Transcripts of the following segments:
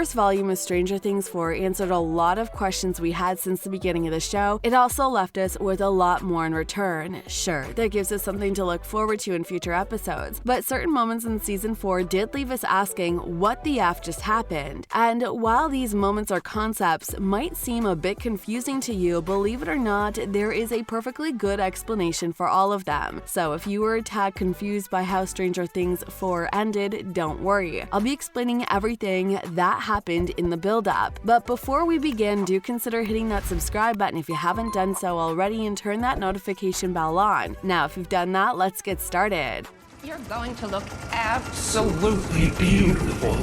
first volume of Stranger Things 4 answered a lot of questions we had since the beginning of the show. It also left us with a lot more in return. Sure, that gives us something to look forward to in future episodes, but certain moments in season 4 did leave us asking what the F just happened. And while these moments or concepts might seem a bit confusing to you, believe it or not, there is a perfectly good explanation for all of them. So if you were a tad confused by how Stranger Things 4 ended, don't worry. I'll be explaining everything that happened in the build-up. But before we begin, do consider hitting that subscribe button if you haven't done so already and turn that notification bell on. Now, if you've done that, let's get started. You're going to look absolutely beautiful.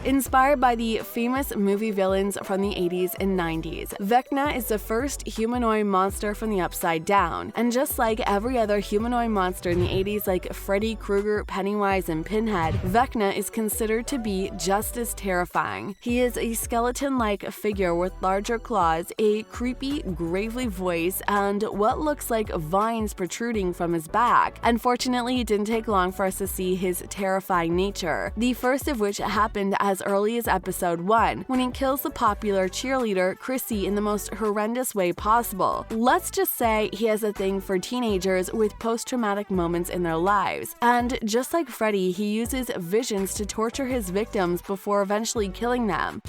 Inspired by the famous movie villains from the 80s and 90s, Vecna is the first humanoid monster from the Upside Down. And just like every other humanoid monster in the 80s like Freddy Krueger, Pennywise, and Pinhead, Vecna is considered to be just as terrifying. He is a skeleton-like figure with larger claws, a creepy, gravelly voice, and what looks like vines protruding from his back. Unfortunately, it didn't take long for us to see his terrifying nature, the first of which happened as early as episode 1, when he kills the popular cheerleader Chrissy in the most horrendous way possible. Let's just say he has a thing for teenagers with post-traumatic moments in their lives, and just like Freddy, he uses visions to torture his victims before eventually killing them.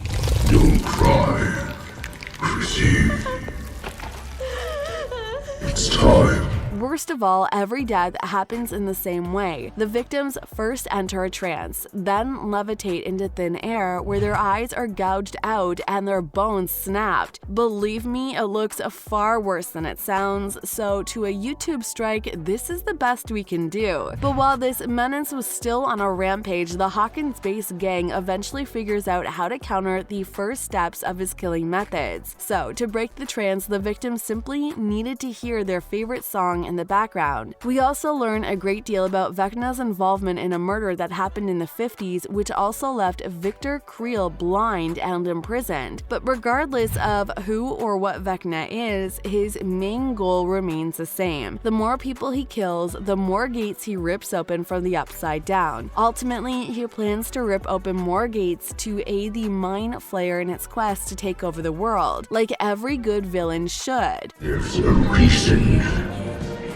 Don't cry, Chrissy. It's time. Worst of all, every death happens in the same way. The victims first enter a trance, then levitate into thin air where their eyes are gouged out and their bones snapped. Believe me, it looks far worse than it sounds, so to a YouTube strike, this is the best we can do. But while this menace was still on a rampage, the Hawkins Base gang eventually figures out how to counter the first steps of his killing methods. So, to break the trance, the victims simply needed to hear their favorite song in the background. We also learn a great deal about Vecna's involvement in a murder that happened in the 50s, which also left Victor Creel blind and imprisoned. But regardless of who or what Vecna is, his main goal remains the same. The more people he kills, the more gates he rips open from the Upside Down. Ultimately, he plans to rip open more gates to aid the Mind Flayer in its quest to take over the world, like every good villain should. There's a reason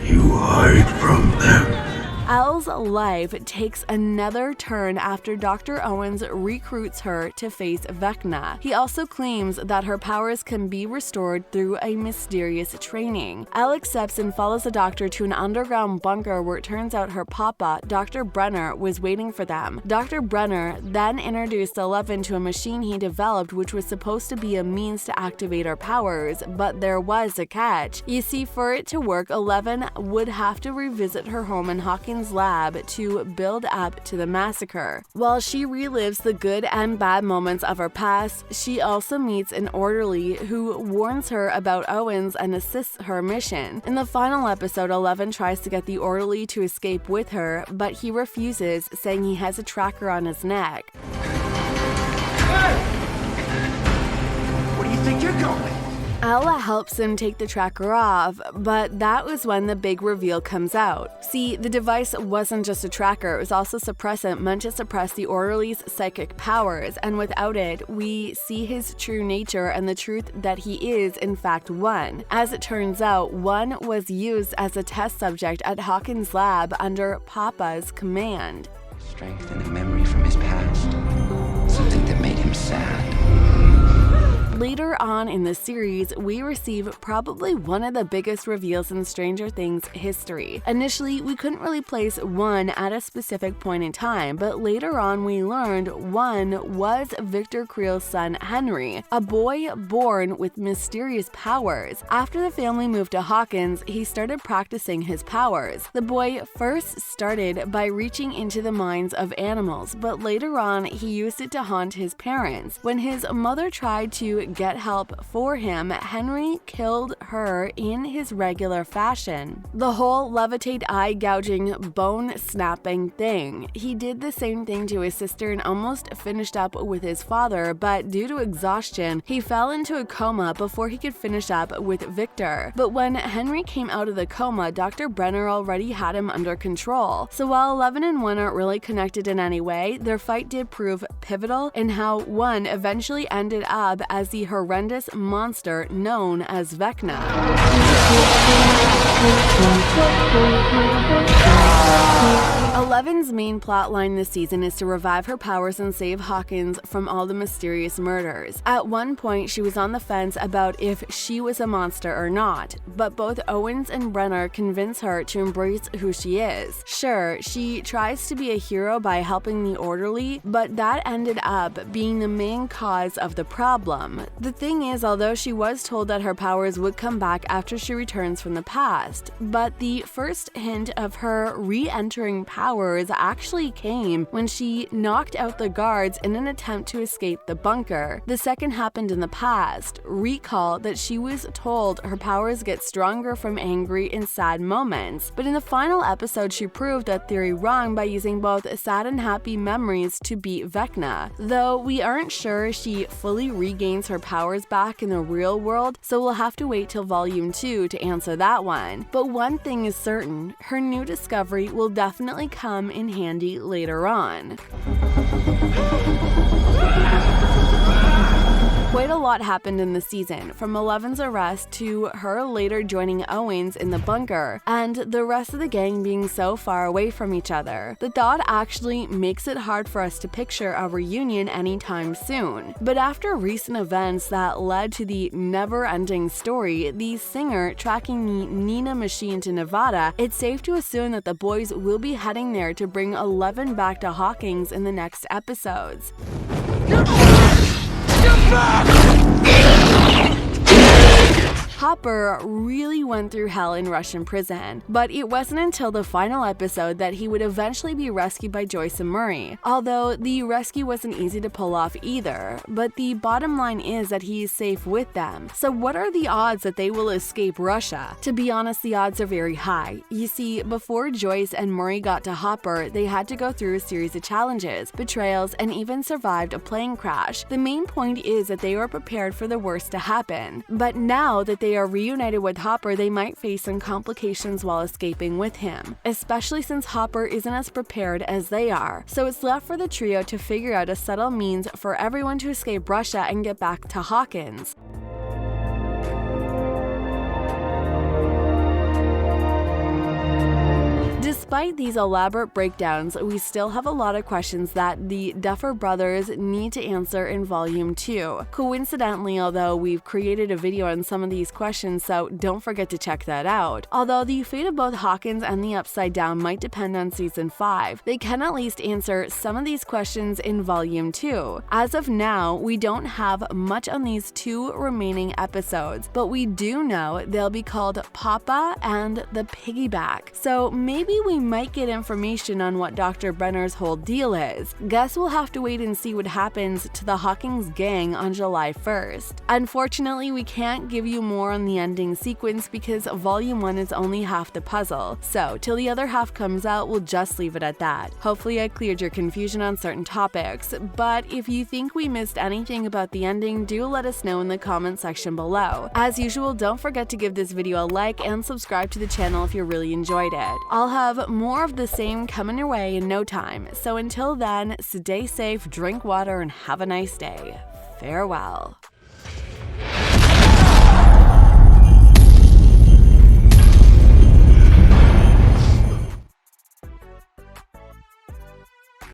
you hide from them. Elle's life takes another turn after Dr. Owens recruits her to face Vecna. He also claims that her powers can be restored through a mysterious training. Elle accepts and follows the doctor to an underground bunker where it turns out her papa, Dr. Brenner, was waiting for them. Dr. Brenner then introduced Eleven to a machine he developed which was supposed to be a means to activate her powers, but there was a catch. You see, for it to work, Eleven would have to revisit her home in Hawkins lab to build up to the massacre. While she relives the good and bad moments of her past, she also meets an orderly who warns her about Owens and assists her mission. In the final episode, Eleven tries to get the orderly to escape with her, but he refuses, saying he has a tracker on his neck. Hey! Where do you think you're going? Ella helps him take the tracker off, but that was when the big reveal comes out. See, the device wasn't just a tracker, it was also a suppressant meant to suppress the orderly's psychic powers, and without it, we see his true nature and the truth that he is, in fact, One. As it turns out, One was used as a test subject at Hawkins' lab under Papa's command. Strength and a memory from his past. Something that made him sad. Later on in the series, we receive probably one of the biggest reveals in Stranger Things history. Initially, we couldn't really place One at a specific point in time, but later on we learned One was Victor Creel's son Henry, a boy born with mysterious powers. After the family moved to Hawkins, he started practicing his powers. The boy first started by reaching into the minds of animals, but later on he used it to haunt his parents. When his mother tried to get help for him, Henry killed her in his regular fashion. The whole levitate eye gouging, bone snapping thing. He did the same thing to his sister and almost finished up with his father, but due to exhaustion, he fell into a coma before he could finish up with Victor. But when Henry came out of the coma, Dr. Brenner already had him under control. So while 11 and 1 aren't really connected in any way, their fight did prove pivotal in how 1 eventually ended up as the horrendous monster known as Vecna. 11's main plotline this season is to revive her powers and save Hawkins from all the mysterious murders. At one point, she was on the fence about if she was a monster or not, but both Owens and Brenner convince her to embrace who she is. Sure, she tries to be a hero by helping the orderly, but that ended up being the main cause of the problem. The thing is, although she was told that her powers would come back after she returns from the past, but the first hint of her re-entering powers actually came when she knocked out the guards in an attempt to escape the bunker. The second happened in the past. Recall that she was told her powers get stronger from angry and sad moments, but in the final episode she proved that theory wrong by using both sad and happy memories to beat Vecna. Though we aren't sure she fully regains her powers back in the real world, so we'll have to wait till Volume 2 to answer that one. But one thing is certain, her new discovery will definitely come in handy later on. Quite a lot happened in the season, from 11's arrest to her later joining Owens in the bunker, and the rest of the gang being so far away from each other. The thought actually makes it hard for us to picture a reunion anytime soon. But after recent events that led to the never-ending story, the singer tracking the Nina machine to Nevada, it's safe to assume that the boys will be heading there to bring 11 back to Hawkins in the next episodes. Hopper really went through hell in Russian prison, but it wasn't until the final episode that he would eventually be rescued by Joyce and Murray, although the rescue wasn't easy to pull off either. But the bottom line is that he is safe with them. So what are the odds that they will escape Russia? To be honest, the odds are very high. You see, before Joyce and Murray got to Hopper, they had to go through a series of challenges, betrayals, and even survived a plane crash. The main point is that they were prepared for the worst to happen. But now that they are reunited with Hopper, they might face some complications while escaping with him, especially since Hopper isn't as prepared as they are. So it's left for the trio to figure out a subtle means for everyone to escape Russia and get back to Hawkins. Despite these elaborate breakdowns, we still have a lot of questions that the Duffer Brothers need to answer in Volume 2. Coincidentally, although we've created a video on some of these questions, so don't forget to check that out. Although the fate of both Hawkins and the Upside Down might depend on Season 5, they can at least answer some of these questions in Volume 2. As of now, we don't have much on these 2 remaining episodes, but we do know they'll be called Papa and the Piggyback. So maybe we might get information on what Dr. Brenner's whole deal is. Guess we'll have to wait and see what happens to the Hawkins gang on July 1st. Unfortunately, we can't give you more on the ending sequence because Volume 1 is only half the puzzle, so till the other half comes out, we'll just leave it at that. Hopefully I cleared your confusion on certain topics, but if you think we missed anything about the ending, do let us know in the comment section below. As usual, don't forget to give this video a like and subscribe to the channel if you really enjoyed it. I'll have more of the same coming your way in no time, so until then, stay safe, drink water, and have a nice day. Farewell.